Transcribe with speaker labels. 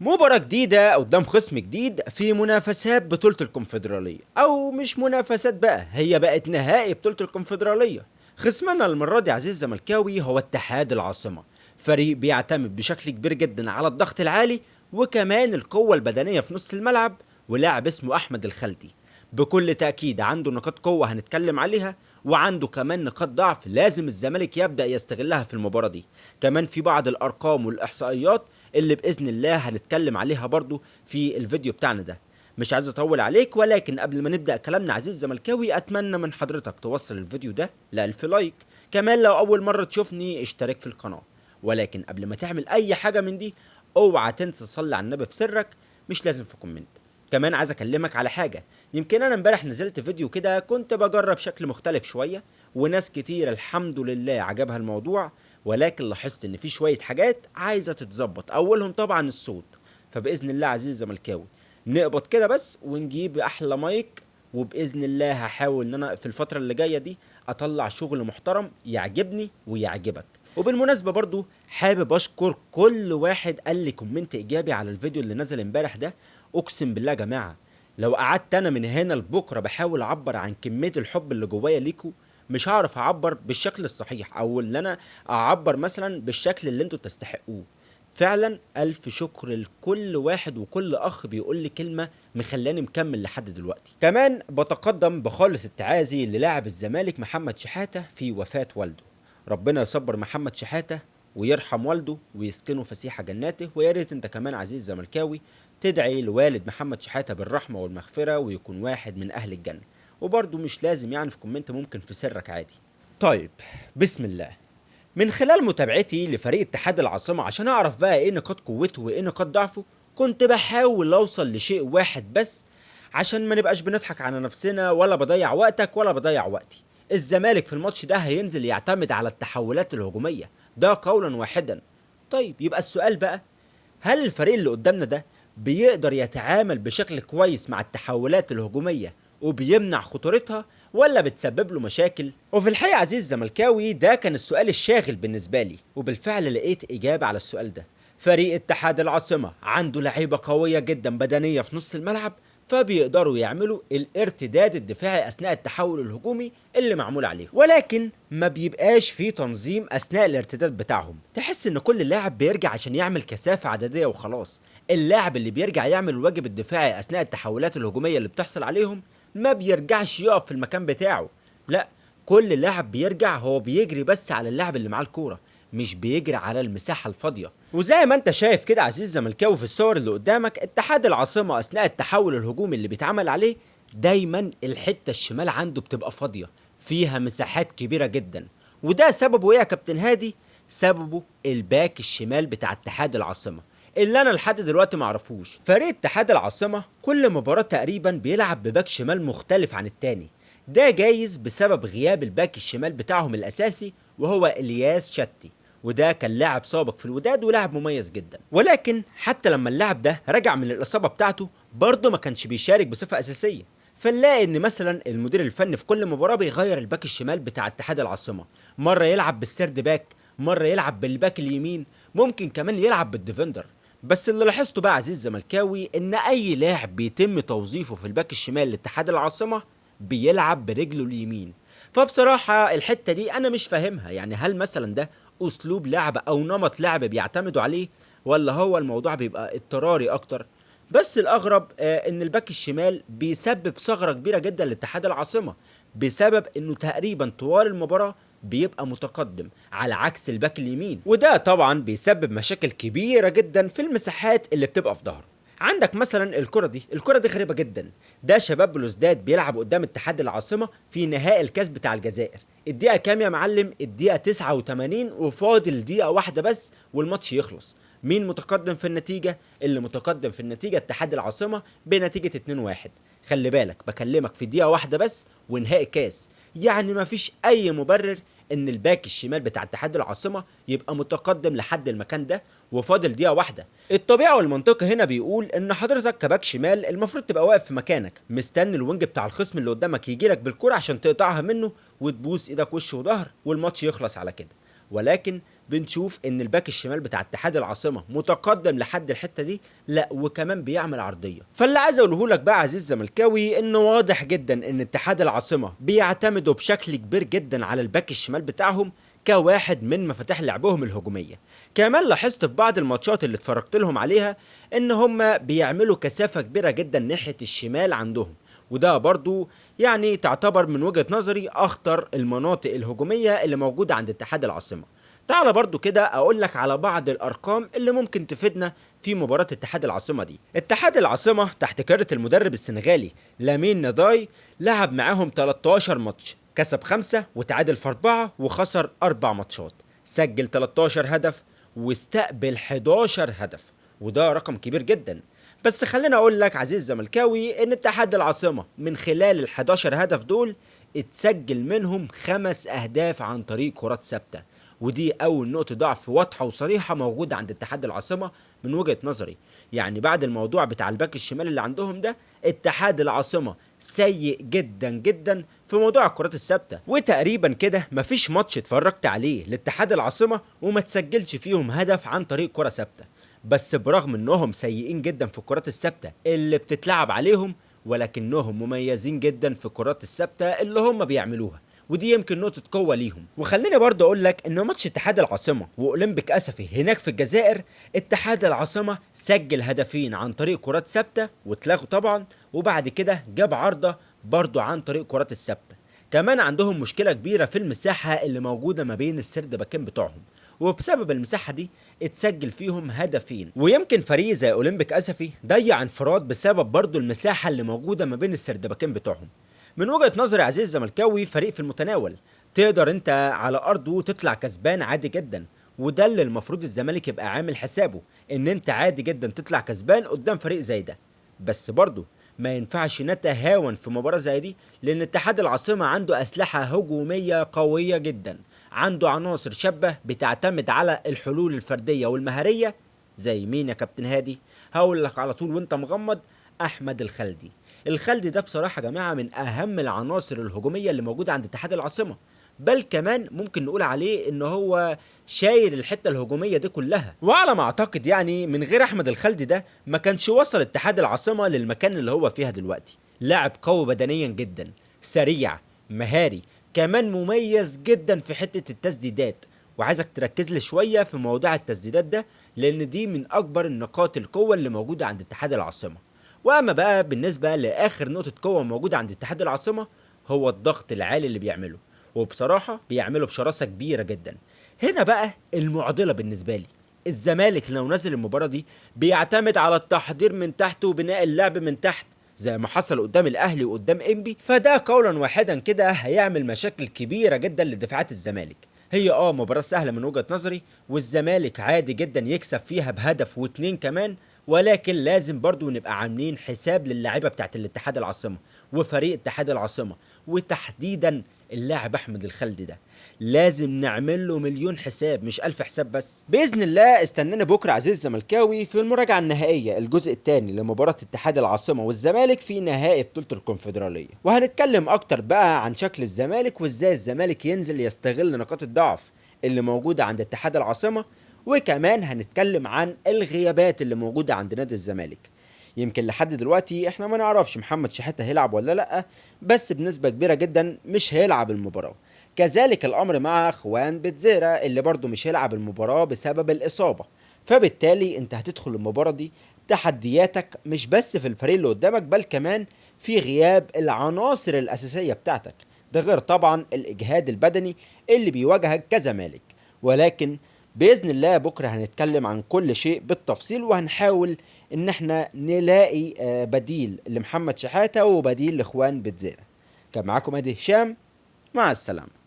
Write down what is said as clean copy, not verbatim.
Speaker 1: مباراة جديدة قدام خصم جديد في منافسات بطولة الكونفدرالية، أو مش منافسات بقى، هي بقت نهائي بطولة الكونفدرالية. خصمنا المرة دي عزيز زملكاوي هو اتحاد العاصمة، فريق بيعتمد بشكل كبير جدا على الضغط العالي وكمان القوة البدنية في نص الملعب، ولاعب اسمه أحمد الخلدي بكل تأكيد عنده نقاط قوة هنتكلم عليها، وعنده كمان نقاط ضعف لازم الزمالك يبدأ يستغلها في المباراة دي. كمان في بعض الأرقام والإحصائيات اللي بإذن الله هنتكلم عليها برضو في الفيديو بتاعنا ده. مش عايز اطول عليك، ولكن قبل ما نبدأ كلامنا عزيز زملكاوي اتمنى من حضرتك توصل الفيديو ده ل1000 لايك. كمان لو اول مرة تشوفني اشترك في القناة. ولكن قبل ما تعمل اي حاجة من دي اوعى تنسى تصلي على النبي في سرك، مش لازم في كومنت. كمان عايز اكلمك على حاجة، يمكن انا امبارح نزلت فيديو كده كنت بجرب شكل مختلف شوية، وناس كتير الحمد لله عجبها الموضوع، ولكن لاحظت ان في شوية حاجات عايزة تتظبط، اولهم طبعا الصوت. فباذن الله عزيز زملكاوي نقبض كده بس ونجيب احلى مايك، وباذن الله هحاول ان انا في الفتره اللي جايه دي اطلع شغل محترم يعجبني ويعجبك. وبالمناسبه برضو حابب اشكر كل واحد قال لي كومنت ايجابي على الفيديو اللي نزل امبارح ده. اقسم بالله يا جماعه لو قعدت انا من هنا لبكره بحاول اعبر عن كميه الحب اللي جوايا ليكوا، مش هعرف اعبر بالشكل الصحيح، او اللي انا اعبر مثلا بالشكل اللي انتوا تستحقوه. فعلا الف شكر لكل واحد وكل اخ بيقول لي كلمه مخلاني مكمل لحد دلوقتي. كمان بتقدم بخالص التعازي للاعب الزمالك محمد شحاته في وفاه والده. ربنا يصبر محمد شحاته ويرحم والده ويسكنه فسيح جناته. ويا ريت انت كمان عزيز زملكاوي تدعي لوالد محمد شحاته بالرحمه والمغفره ويكون واحد من اهل الجنه. وبرضه مش لازم يعني في كومنت، ممكن في سرك عادي. طيب، بسم الله. من خلال متابعتي لفريق اتحاد العاصمة عشان اعرف بقى ايه نقاط قوته وايه نقاط ضعفه، كنت بحاول اوصل لشيء واحد بس عشان ما نبقاش بنضحك على نفسنا، ولا بضيع وقتك ولا بضيع وقتي. الزمالك في الماتش ده هينزل يعتمد على التحولات الهجومية، ده قولا واحدا. طيب يبقى السؤال بقى، هل الفريق اللي قدامنا ده بيقدر يتعامل بشكل كويس مع التحولات الهجومية وبيمنع خطورتها، ولا بتسبب له مشاكل؟ وفي الحقيقة عزيز زملكاوي ده كان السؤال الشاغل بالنسبة لي، وبالفعل لقيت إجابة على السؤال ده. فريق اتحاد العاصمة عنده لعيبة قوية جدا بدنية في نص الملعب، فبيقدروا يعملوا الارتداد الدفاعي اثناء التحول الهجومي اللي معمول عليهم، ولكن ما بيبقاش في تنظيم اثناء الارتداد بتاعهم. تحس ان كل لاعب بيرجع عشان يعمل كثافة عددية وخلاص. اللاعب اللي بيرجع يعمل الواجب الدفاعي اثناء التحولات الهجومية اللي بتحصل عليهم ما بيرجعش يقف في المكان بتاعه، لا، كل لاعب بيرجع هو بيجري بس على اللاعب اللي معاه الكورة، مش بيجري على المساحة الفاضية. وزي ما انت شايف كده عزيز زملكاوي في الصور اللي قدامك، اتحاد العاصمة اثناء التحول الهجومي اللي بيتعمل عليه دايما الحتة الشمال عنده بتبقى فاضية، فيها مساحات كبيرة جدا. وده سببه ايه يا كابتن هادي؟ سببه الباك الشمال بتاع اتحاد العاصمة اللي انا لحد دلوقتي معرفوش. فريق اتحاد العاصمة كل مباراة تقريبا بيلعب بباك شمال مختلف عن التاني، ده جايز بسبب غياب الباك الشمال بتاعهم الاساسي وهو الياس شتي، وده كان لاعب سابق في الوداد ولاعب مميز جدا. ولكن حتى لما اللاعب ده رجع من الاصابه بتاعته برضه ما كانش بيشارك بصفه اساسيه. فنلاقي ان مثلا المدير الفني في كل مباراه بيغير الباك الشمال بتاع اتحاد العاصمه، مره يلعب بالسرد باك، مره يلعب بالباك اليمين، ممكن كمان يلعب بالديفندر. بس اللي لاحظته بقى عزيز زملكاوي ان اي لاعب بيتم توظيفه في الباك الشمال لاتحاد العاصمه بيلعب برجله اليمين. فبصراحة الحتة دي أنا مش فاهمها، يعني هل مثلا ده أسلوب لعب أو نمط لعب بيعتمدوا عليه، ولا هو الموضوع بيبقى اضطراري أكتر؟ بس الأغرب إن الباك الشمال بيسبب ثغرة كبيرة جدا لاتحاد العاصمة، بسبب إنه تقريبا طوال المباراة بيبقى متقدم على عكس الباك اليمين، وده طبعا بيسبب مشاكل كبيرة جدا في المساحات اللي بتبقى في ظهره. عندك مثلا الكرة دي غريبة جدا. ده شباب بلوزداد بيلعب قدام اتحاد العاصمة في نهائي الكاس بتاع الجزائر. الدقيقة كام يا معلم؟ الدقيقة 89 وفاضل دقيقة واحدة بس والماتش يخلص. مين متقدم في النتيجة؟ اللي متقدم في النتيجة اتحاد العاصمة بنتيجة 2-1. خلي بالك بكلمك في دقيقة واحدة بس ونهائي كاس، يعني مفيش أي مبرر ان الباك الشمال بتاع اتحاد العاصمه يبقى متقدم لحد المكان ده وفاضل دقيقه واحده. الطبيعي والمنطقي هنا بيقول ان حضرتك كباك شمال المفروض تبقى واقف في مكانك مستني الوينج بتاع الخصم اللي قدامك يجيلك بالكره عشان تقطعها منه وتبوس ايدك وش وظهر والماتش يخلص على كده. ولكن بنشوف ان الباك الشمال بتاع اتحاد العاصمه متقدم لحد الحته دي، لا وكمان بيعمل عرضيه. فاللي عايز اقوله لك بقى عزيز زملكاوي انه واضح جدا ان اتحاد العاصمه بيعتمدوا بشكل كبير جدا على الباك الشمال بتاعهم كواحد من مفاتيح لعبهم الهجوميه. كمان لاحظت في بعض الماتشات اللي اتفرجت لهم عليها ان هم بيعملوا كثافه كبيره جدا ناحيه الشمال عندهم، وده برضو يعني تعتبر من وجهة نظري اخطر المناطق الهجومية اللي موجودة عند اتحاد العاصمة. تعال برضو كده اقول لك على بعض الارقام اللي ممكن تفيدنا في مباراة اتحاد العاصمة دي. اتحاد العاصمة تحت قيادة المدرب السنغالي لامين نداي لعب معاهم 13 ماتش، كسب 5 وتعادل في 4 وخسر 4 ماتشات، سجل 13 هدف واستقبل 11 هدف، وده رقم كبير جدا. بس خلينا اقول لك عزيز زملكاوي ان اتحاد العاصمة من خلال ال 11 هدف دول اتسجل منهم 5 اهداف عن طريق كرات ثابتة، ودي اول نقطة ضعف واضحة وصريحة موجودة عند اتحاد العاصمة من وجهة نظري. يعني بعد الموضوع بتاع الباك الشمال اللي عندهم ده، اتحاد العاصمة سيء جدا جدا في موضوع الكرات الثابتة، وتقريبا كده مفيش ماتش اتفرجت عليه لاتحاد العاصمة وما تسجلش فيهم هدف عن طريق كرة ثابتة. بس برغم انهم سيئين جدا في الكرات الثابته اللي بتتلعب عليهم، ولكنهم مميزين جدا في الكرات الثابته اللي هم بيعملوها، ودي يمكن نقطه قوه ليهم. وخليني برضه اقول لك ان ماتش اتحاد العاصمه واولمبيك اسفي هناك في الجزائر، اتحاد العاصمه سجل هدفين عن طريق كرات ثابته واتلغوا طبعا، وبعد كده جاب عارضه برضه عن طريق كرات الثابته. كمان عندهم مشكله كبيره في المساحه اللي موجوده ما بين السرد باكين بتوعهم، وبسبب المساحة دي اتسجل فيهم هدفين. ويمكن فريق زي اولمبيك اسفي ضيع انفراد بسبب برضو المساحة اللي موجودة ما بين السردباكين بتوعهم. من وجهة نظري عزيز الزملكاوي فريق في المتناول، تقدر انت على ارضه تطلع كسبان عادي جدا، وده اللي المفروض الزمالك يبقى عامل حسابه، ان انت عادي جدا تطلع كسبان قدام فريق زي ده. بس برضو ما ينفعش نتهاون في مباراة زي دي، لان اتحاد العاصمة عنده اسلحة هجومية قوية جدا، عنده عناصر شابة بتعتمد على الحلول الفردية والمهارية. زي مين يا كابتن هادي؟ هقول لك على طول وانت مغمض، احمد الخلدي. الخلدي ده بصراحة يا جماعة من اهم العناصر الهجومية اللي موجودة عند اتحاد العاصمة، بل كمان ممكن نقول عليه ان هو شايل الحتة الهجومية دي كلها. وعلى ما اعتقد يعني من غير احمد الخلدي ده ما كانش وصل اتحاد العاصمة للمكان اللي هو فيها دلوقتي. لاعب قوي بدنيا جدا، سريع، مهاري، كمان مميز جدا في حتة التسديدات. وعايزك تركز لي شوية في موضوع التسديدات ده، لان دي من اكبر النقاط القوة اللي موجودة عند اتحاد العاصمة. واما بقى بالنسبة لاخر نقطة قوة موجودة عند اتحاد العاصمة، هو الضغط العالي اللي بيعمله، وبصراحة بيعمله بشراسة كبيرة جدا. هنا بقى المعضلة بالنسبة لي، الزمالك لو نزل المباراة دي بيعتمد على التحضير من تحت وبناء اللعب من تحت زي ما حصل قدام الاهلي وقدام انبي، فده قولا واحدا كده هيعمل مشاكل كبيره جدا لدفاعات الزمالك. هي مباراه سهله من وجهه نظري، والزمالك عادي جدا يكسب فيها بهدف واتنين كمان، ولكن لازم برضو نبقى عاملين حساب للاعيبه بتاعت الاتحاد العاصمه وفريق اتحاد العاصمه، وتحديدا اللاعب احمد الخلدي ده لازم نعمل له مليون حساب مش 1000 حساب بس. باذن الله استناني بكره عزيز الزملكاوي في المراجعه النهائيه الجزء الثاني لمباراه اتحاد العاصمه والزمالك في نهائي بطوله الكونفدراليه، وهنتكلم اكتر بقى عن شكل الزمالك وازاي الزمالك ينزل يستغل نقاط الضعف اللي موجوده عند اتحاد العاصمه، وكمان هنتكلم عن الغيابات اللي موجوده عند نادي الزمالك. يمكن لحد دلوقتي احنا ما نعرفش محمد شحاتة هيلعب ولا لا، بس بنسبة كبيرة جدا مش هيلعب المباراة. كذلك الامر مع خوان بتزيرا اللي برضو مش هيلعب المباراة بسبب الاصابة. فبالتالي انت هتدخل المباراة دي تحدياتك مش بس في الفريق اللي قدامك، بل كمان في غياب العناصر الاساسية بتاعتك، ده غير طبعا الاجهاد البدني اللي بيواجهك كزمالك. ولكن بإذن الله بكرة هنتكلم عن كل شيء بالتفصيل، وهنحاول ان احنا نلاقي بديل لمحمد شحاتة وبديل لاخوان بتزيرا. كان معاكم ادي هشام، مع السلامة.